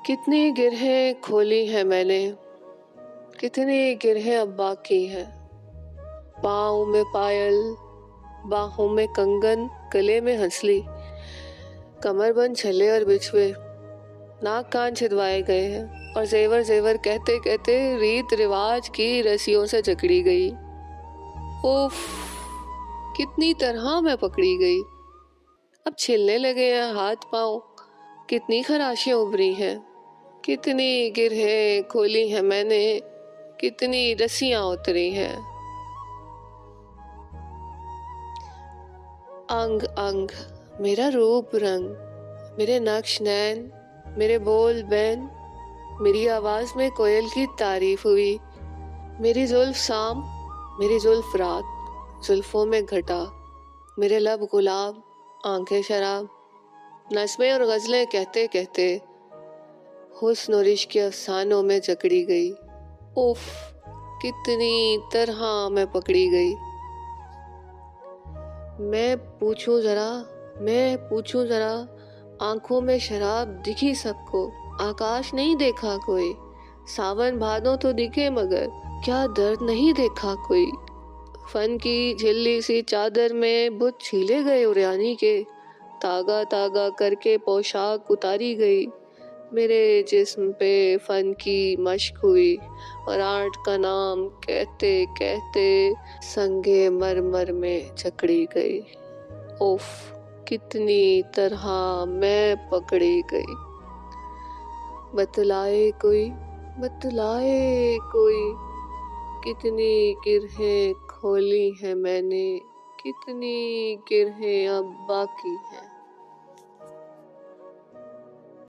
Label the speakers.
Speaker 1: कितनी गिरहें खोली हैं मैंने, कितनी गिरहें अब बाकी हैं। पाँव में पायल, बाहों में कंगन, गले में हंसली, कमरबंद छल्ले और बिछुए, नाक कान छिदवाए गए हैं और जेवर जेवर कहते कहते रीत रिवाज की रस्सियों से जकड़ी गई। उफ, कितनी तरह मैं पकड़ी गई। अब छिलने लगे हैं हाथ पाँव, कितनी खराशियां उभरी हैं, कितनी गिरहें खोली हैं मैंने, कितनी रस्सियां उतरी हैं। अंग अंग मेरा रूप रंग, मेरे नक्श नैन, मेरे बोल बैन, मेरी आवाज में कोयल की तारीफ हुई। मेरी जुल्फ शाम, मेरी जुल्फ रात, जुल्फों में घटा, मेरे लब गुलाब, आंखें शराब। नस्में और गजलें कहते कहते हुस्न और इश्क के अफसानों में जकड़ी गई। उफ, कितनी तरह मैं पकड़ी गई। मैं पूछूं जरा, आंखों में शराब दिखी सबको, आकाश नहीं देखा कोई, सावन भादों तो दिखे मगर क्या दर्द नहीं देखा कोई। फन की झिल्ली सी चादर में बुत छीले गए उरियानी के, तागा तागा करके पोशाक उतारी गई। मेरे जिस्म पे फन की मश्क हुई और आर्ट का नाम कहते कहते संगे मरमर में जकड़ी गई। उफ, कितनी तरह मैं पकड़ी गई। बतलाए कोई, कितनी गिरहें खोली हैं मैंने, कितनी गिरहें अब बाकी हैं।